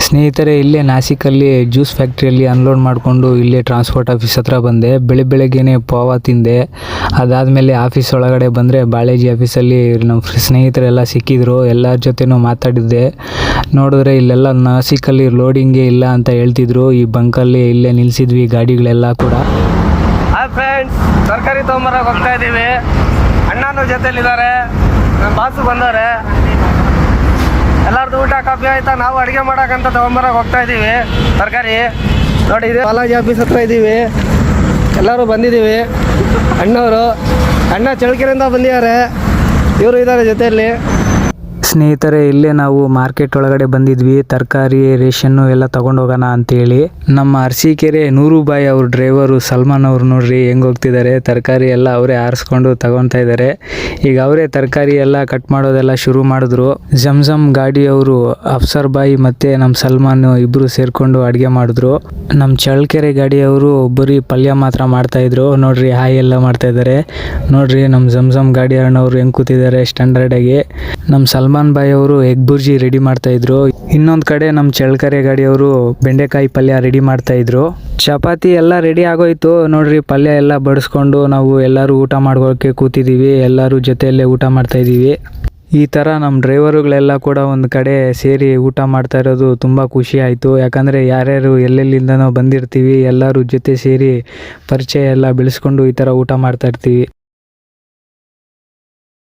ಸ್ನೇಹಿತರೆ, ಇಲ್ಲೇ ನಾಸಿಕಲ್ಲಿ juice ಫ್ಯಾಕ್ಟ್ರಿಯಲ್ಲಿ unload ಮಾಡಿಕೊಂಡು ಇಲ್ಲೇ ಟ್ರಾನ್ಸ್ಪೋರ್ಟ್ ಆಫೀಸ್ ಹತ್ರ ಬಂದೆ. ಬೆಳಗ್ಗೆನೇ ಪೋವ ತಿಂದೆ. ಅದಾದಮೇಲೆ ಆಫೀಸ್ ಒಳಗಡೆ ಬಂದರೆ ಬಾಳೇಜಿ ಆಫೀಸಲ್ಲಿ ನಮ್ಮ ಸ್ನೇಹಿತರೆಲ್ಲ ಸಿಕ್ಕಿದ್ರು. ಎಲ್ಲರ ಜೊತೆನೂ ಮಾತಾಡಿದ್ದೆ. ನೋಡಿದ್ರೆ ಇಲ್ಲೆಲ್ಲ ನಾಸಿಕಲ್ಲಿ ಲೋಡಿಂಗೇ ಇಲ್ಲ ಅಂತ ಹೇಳ್ತಿದ್ರು. ಈ ಬಂಕಲ್ಲಿ ಇಲ್ಲೇ ನಿಲ್ಲಿಸಿದ್ವಿ ಗಾಡಿಗಳೆಲ್ಲ ಕೂಡ. ಹಾಯ್ ಫ್ರೆಂಡ್ಸ್, ತರಕಾರಿ ತೊಗೊಂಬರಕ್ಕೆ ಹೋಗ್ತಾ ಇದ್ದೀವಿ. ಅಣ್ಣನೂ ಜೊತೆಲಿದ್ದಾರೆ, ನಮ್ಮ ಬಾಸು ಬಂದವ್ರೆ. ಎಲ್ಲರದು ಊಟ ಕಾಫಿ ಆಯ್ತಾ? ನಾವು ಅಡುಗೆ ಮಾಡೋಕ್ಕಂತ ತೊಗೊಂಬರಕ್ಕೆ ಹೋಗ್ತಾ ಇದ್ದೀವಿ ತರಕಾರಿ. ನೋಡಿ, ಇದೆ ಬಾಲಾಜಿ ಆಫೀಸ್ ಹತ್ರ ಇದ್ದೀವಿ. ಎಲ್ಲರೂ ಬಂದಿದ್ದೀವಿ. ಅಣ್ಣ ಚಳ್ಳಕೆರೆಯಿಂದ ಬಂದಿದ್ದಾರೆ. ಇವರು ಇದ್ದಾರೆ ಜೊತೆಯಲ್ಲಿ. ಸ್ನೇಹಿತರೆ, ಇಲ್ಲೇ ನಾವು ಮಾರ್ಕೆಟ್ ಒಳಗಡೆ ಬಂದಿದ್ವಿ. ತರಕಾರಿ ರೇಷನ್ನು ಎಲ್ಲ ತಗೊಂಡು ಹೋಗೋಣ ಅಂತೇಳಿ. ನಮ್ಮ ಅರಸೀಕೆರೆ ನೂರುಬಾಯಿ ಅವ್ರ ಡ್ರೈವರು ಸಲ್ಮಾನ್ ಅವ್ರು ನೋಡ್ರಿ ಹೆಂಗೆ ಹೋಗ್ತಿದ್ದಾರೆ. ತರಕಾರಿ ಎಲ್ಲ ಅವರೇ ಆರಿಸ್ಕೊಂಡು ತಗೊತಾ ಇದ್ದಾರೆ. ಈಗ ಅವರೇ ತರಕಾರಿ ಎಲ್ಲ ಕಟ್ ಮಾಡೋದೆಲ್ಲ ಶುರು ಮಾಡಿದ್ರು. ಜಮ್ ಗಾಡಿಯವರು ಅಫ್ಸರ್ ಬಾಯಿ ಮತ್ತು ನಮ್ಮ ಸಲ್ಮಾನ್ ಇಬ್ಬರು ಸೇರಿಕೊಂಡು ಅಡುಗೆ ಮಾಡಿದ್ರು. ನಮ್ಮ ಚಳ್ಳಕೆರೆ ಗಾಡಿಯವರು ಬರೀ ಪಲ್ಯ ಮಾತ್ರ ಮಾಡ್ತಾಯಿದ್ರು. ನೋಡ್ರಿ ಹಾಯ್ ಎಲ್ಲ ಮಾಡ್ತಾ ಇದ್ದಾರೆ. ನೋಡ್ರಿ ನಮ್ಮ ಜಮ್ ಗಾಡಿ ಅಣ್ಣವ್ರು ಹೆಂಗೆ ಕೂತಿದ್ದಾರೆ ಸ್ಟ್ಯಾಂಡರ್ಡಾಗಿ. ನಮ್ಮ ಸಲ್ಮಾನ್ ಬಾಯಿ ಅವರು ಎಗ್ ಬುರ್ಜಿ ರೆಡಿ ಮಾಡ್ತಾ ಇದ್ರು. ಇನ್ನೊಂದು ಕಡೆ ನಮ್ಮ ಚಳ್ಳಕೆರೆ ಗಾಡಿಯವರು ಬೆಂಡೆಕಾಯಿ ಪಲ್ಯ ರೆಡಿ ಮಾಡ್ತಾ ಇದ್ರು. ಚಪಾತಿ ಎಲ್ಲ ರೆಡಿ ಆಗೋಯ್ತು. ನೋಡ್ರಿ ಪಲ್ಯ ಎಲ್ಲ ಬಡಿಸ್ಕೊಂಡು ನಾವು ಎಲ್ಲರೂ ಊಟ ಮಾಡ್ಕೊಳ್ಳೋಕೆ ಕೂತಿದ್ದೀವಿ. ಎಲ್ಲರೂ ಜೊತೆಯಲ್ಲೇ ಊಟ ಮಾಡ್ತಾ ಇದ್ದೀವಿ. ಈ ಥರ ನಮ್ಮ ಡ್ರೈವರುಗಳೆಲ್ಲ ಕೂಡ ಒಂದು ಕಡೆ ಸೇರಿ ಊಟ ಮಾಡ್ತಾ ಇರೋದು ತುಂಬ ಖುಷಿ ಆಯಿತು. ಯಾಕಂದರೆ ಯಾರ್ಯಾರು ಎಲ್ಲೆಲ್ಲಿಂದನೋ ಬಂದಿರ್ತೀವಿ, ಎಲ್ಲರೂ ಜೊತೆ ಸೇರಿ ಪರಿಚಯ ಎಲ್ಲ ಬೆಳೆಸ್ಕೊಂಡು ಈ ಥರ ಊಟ ಮಾಡ್ತಾ ಇರ್ತೀವಿ.